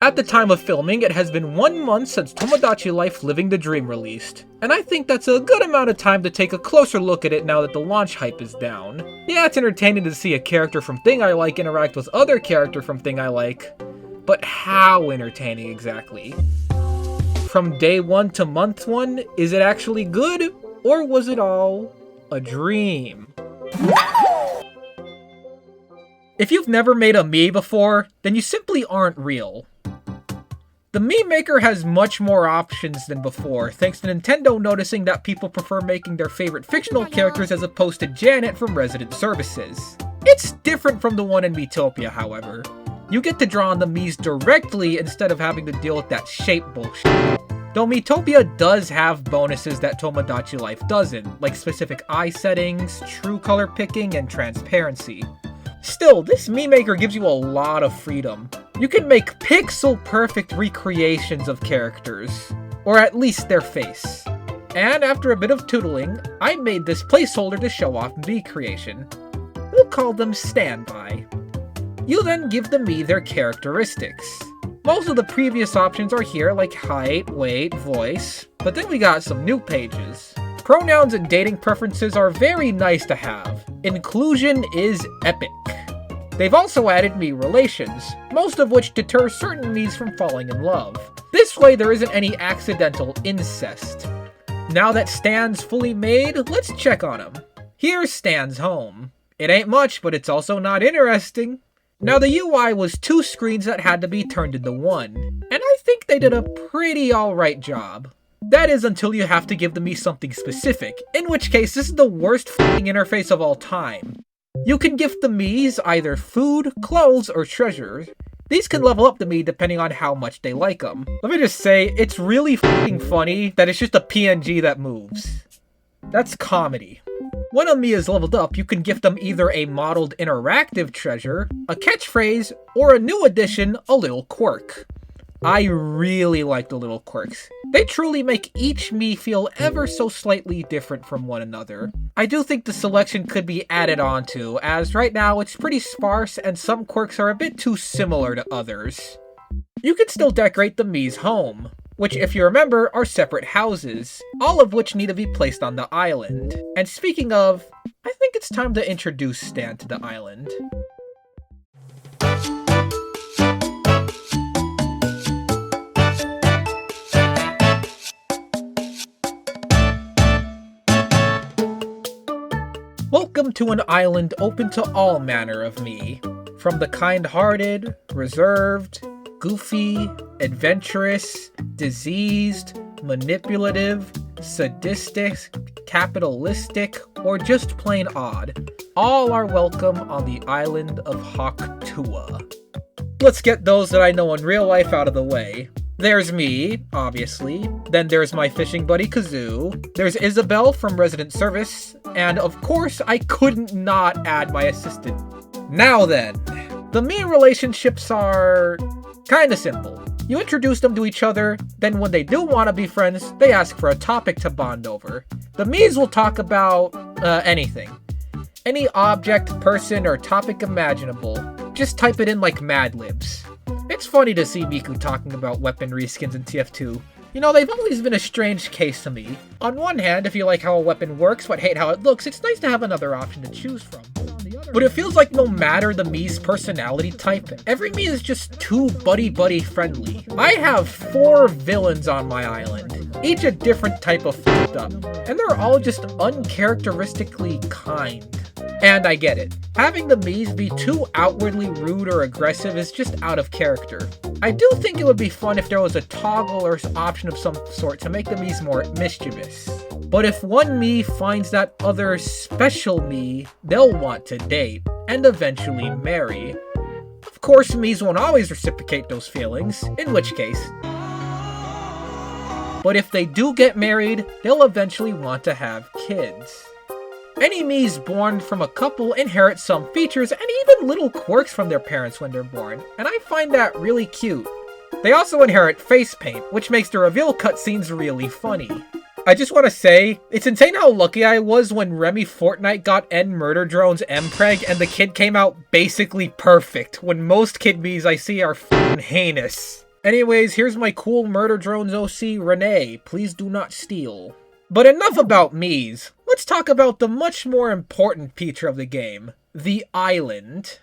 At the time of filming, it has been 1 month since Tomodachi Life Living the Dream released, and I think that's a good amount of time to take a closer look at it now that the launch hype is down. Yeah, it's entertaining to see a character from Thing I Like interact with other character from Thing I Like, but how entertaining exactly? From day 1 to month 1, is it actually good, or was it all a dream? If you've never made a Mii before, then you simply aren't real. The Mii Maker has much more options than before, thanks to Nintendo noticing that people prefer making their favorite fictional characters as opposed to Janet from Resident Services. It's different from the one in Miitopia, however. You get to draw on the Miis directly instead of having to deal with that shape bullshit. Though Miitopia does have bonuses that Tomodachi Life doesn't, like specific eye settings, true color picking, and transparency. Still, this Mii Maker gives you a lot of freedom. You can make pixel-perfect recreations of characters, or at least their face. And after a bit of tootling, I made this placeholder to show off Mii creation. We'll call them Standby. You then give the Mii their characteristics. Most of the previous options are here, like height, weight, voice, but then we got some new pages. Pronouns and dating preferences are very nice to have. Inclusion is epic. They've also added Mii relations, most of which deter certain Miis from falling in love. This way there isn't any accidental incest. Now that Stan's fully made, let's check on him. Here's Stan's home. It ain't much, but it's also not interesting. Now the UI was 2 screens that had to be turned into 1, and I think they did a pretty alright job. That is until you have to give the Mii something specific, in which case this is the worst f***ing interface of all time. You can gift the Miis either food, clothes, or treasures. These can level up the Mii depending on how much they like them. Let me just say, it's really f***ing funny that it's just a PNG that moves. That's comedy. When a Mii is leveled up, you can gift them either a modeled interactive treasure, a catchphrase, or a new addition, a little quirk. I really like the little quirks. They truly make each Mii feel ever so slightly different from one another. I do think the selection could be added onto, as right now it's pretty sparse and some quirks are a bit too similar to others. You can still decorate the Mii's home, which if you remember are separate houses, all of which need to be placed on the island. And speaking of, I think it's time to introduce Stan to the island. Welcome to an island open to all manner of Mii. From the kind-hearted, reserved, goofy, adventurous, diseased, manipulative, sadistic, capitalistic, or just plain odd. All are welcome on the island of Hoktua. Let's get those that I know in real life out of the way. There's me, obviously. Then there's my fishing buddy Kazoo. There's Isabelle from Resident Service. And of course, I couldn't not add my assistant. Now then, the Mii relationships are kinda simple. You introduce them to each other, then when they do want to be friends, they ask for a topic to bond over. The Miis will talk about anything. Any object, person, or topic imaginable. Just type it in like Mad Libs. It's funny to see Miku talking about weapon reskins in TF2. You know, they've always been a strange case to me. On one hand, if you like how a weapon works but hate how it looks, it's nice to have another option to choose from. But it feels like no matter the Mii's personality type, every Mii is just too buddy-buddy friendly. I have 4 villains on my island, each a different type of f***ed up, and they're all just uncharacteristically kind. And I get it. Having the Miis be too outwardly rude or aggressive is just out of character. I do think it would be fun if there was a toggle or option of some sort to make the Miis more mischievous. But if one Mii finds that other special Mii, they'll want to date, and eventually marry. Of course, Miis won't always reciprocate those feelings, in which case. But if they do get married, they'll eventually want to have kids. Any Miis born from a couple inherit some features and even little quirks from their parents when they're born, and I find that really cute. They also inherit face paint, which makes the reveal cutscenes really funny. I just want to say, it's insane how lucky I was when Remy Fortnite got N Murder Drone's Mpreg and the kid came out basically perfect, when most kid Miis I see are f***ing heinous. Anyways, here's my cool murder drones OC, Renee. Please do not steal. But enough about Mii's. Let's talk about the much more important feature of the game, the island.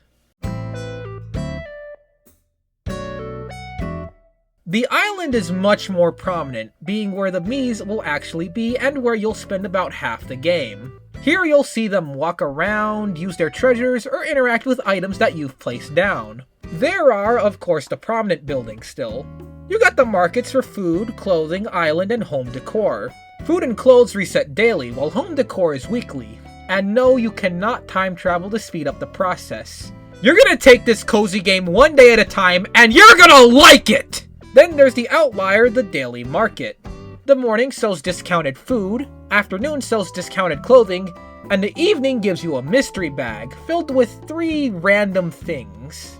The island is much more prominent, being where the Mii's will actually be and where you'll spend about half the game. Here you'll see them walk around, use their treasures, or interact with items that you've placed down. There are, of course, the prominent buildings still. You got the markets for food, clothing, island, and home decor. Food and clothes reset daily, while home decor is weekly. And no, you cannot time travel to speed up the process. You're gonna take this cozy game one day at a time, and you're gonna like it! Then there's the outlier, the daily market. The morning sells discounted food, afternoon sells discounted clothing, and the evening gives you a mystery bag filled with 3 random things.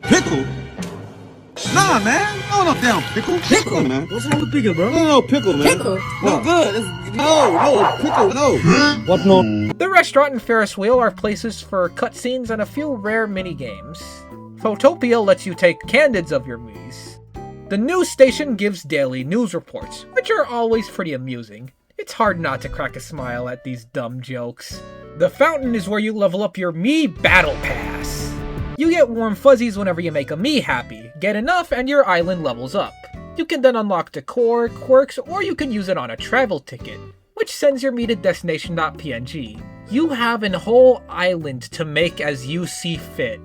Pickle? Nah, man. No damn pickle. Pickle, man. What's wrong with pickle, bro? No, pickle, man. Pickle? No, good. No, pickle, no. What no? The restaurant and Ferris wheel are places for cutscenes and a few rare mini-games. Photopia lets you take candids of your Mii's. The news station gives daily news reports, which are always pretty amusing. It's hard not to crack a smile at these dumb jokes. The fountain is where you level up your Mii Battle Pass. You get warm fuzzies whenever you make a Mii happy. Get enough and your island levels up. You can then unlock decor, quirks, or you can use it on a travel ticket, which sends your Mii to destination.png. You have a whole island to make as you see fit,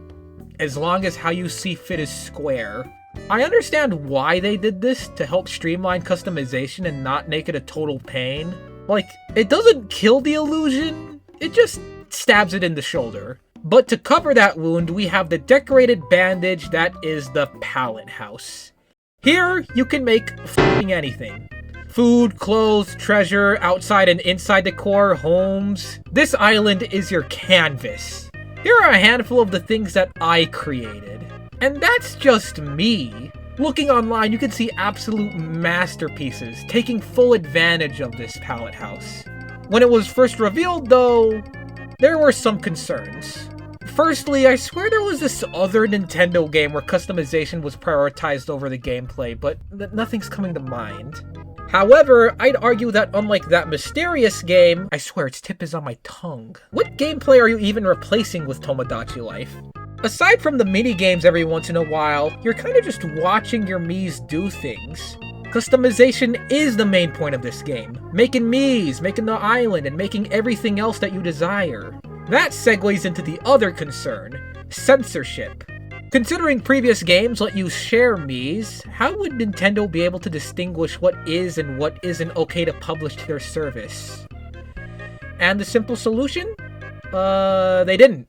as long as how you see fit is square. I understand why they did this, to help streamline customization and not make it a total pain. Like, it doesn't kill the illusion, it just stabs it in the shoulder. But to cover that wound, we have the decorated bandage that is the pallet house. Here, you can make f***ing anything. Food, clothes, treasure, outside and inside decor, homes. This island is your canvas. Here are a handful of the things that I created. And that's just me. Looking online, you can see absolute masterpieces, taking full advantage of this pallet house. When it was first revealed, though, there were some concerns. Firstly, I swear there was this other Nintendo game where customization was prioritized over the gameplay, but nothing's coming to mind. However, I'd argue that unlike that mysterious game, I swear its tip is on my tongue. What gameplay are you even replacing with Tomodachi Life? Aside from the mini-games every once in a while, you're kinda just watching your Mii's do things. Customization is the main point of this game. Making Mii's, making the island, and making everything else that you desire. That segues into the other concern, censorship. Considering previous games let you share Mii's, how would Nintendo be able to distinguish what is and what isn't okay to publish to their service? And the simple solution? They didn't.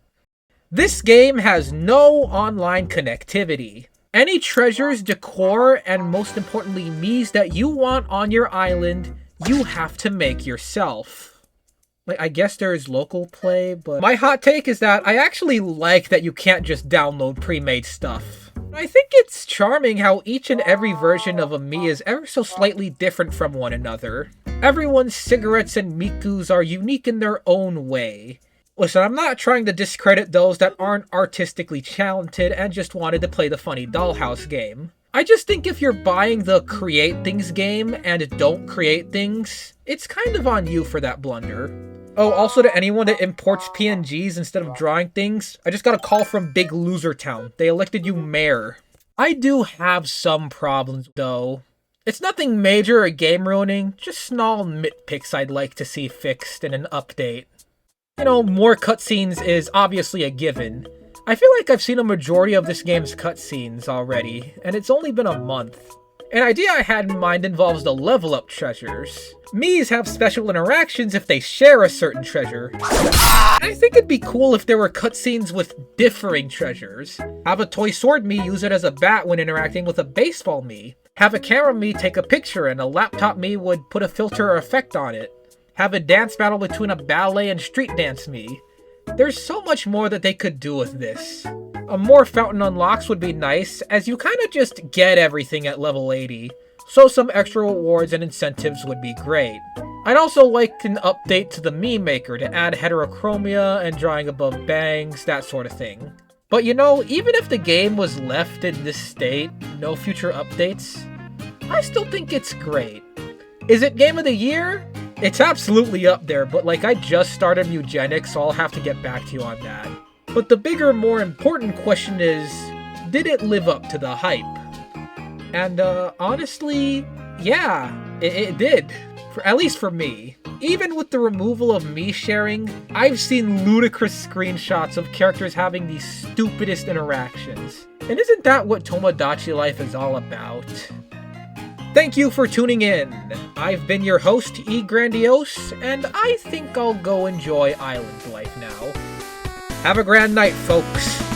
This game has no online connectivity. Any treasures, decor, and most importantly Mii's that you want on your island, you have to make yourself. Like, I guess there is local play, but my hot take is that I actually like that you can't just download pre-made stuff. I think it's charming how each and every version of a Mii is ever so slightly different from one another. Everyone's cigarettes and Miku's are unique in their own way. Listen, I'm not trying to discredit those that aren't artistically talented and just wanted to play the funny dollhouse game. I just think if you're buying the create things game and don't create things, it's kind of on you for that blunder. Oh, also to anyone that imports PNGs instead of drawing things, I just got a call from Big Loser Town. They elected you mayor. I do have some problems though. It's nothing major or game ruining, just small nitpicks I'd like to see fixed in an update. You know, more cutscenes is obviously a given. I feel like I've seen a majority of this game's cutscenes already, and it's only been a month. An idea I had in mind involves the level up treasures. Mii's have special interactions if they share a certain treasure. I think it'd be cool if there were cutscenes with differing treasures. Have a toy sword Mii use it as a bat when interacting with a baseball Mii. Have a camera Mii take a picture and a laptop Mii would put a filter or effect on it. Have a dance battle between a ballet and street dance Mii. There's so much more that they could do with this. A more fountain unlocks would be nice, as you kinda just get everything at level 80, so some extra rewards and incentives would be great. I'd also like an update to the Mii Maker to add heterochromia and drawing above bangs, that sort of thing. But you know, even if the game was left in this state, no future updates, I still think it's great. Is it Game of the Year? It's absolutely up there, but like I just started Mugenics, so I'll have to get back to you on that. But the bigger, more important question is, did it live up to the hype? And honestly, yeah, it did. At least for me. Even with the removal of me sharing, I've seen ludicrous screenshots of characters having the stupidest interactions. And isn't that what Tomodachi life is all about? Thank you for tuning in. I've been your host, E Grandiose, and I think I'll go enjoy island life now. Have a grand night, folks.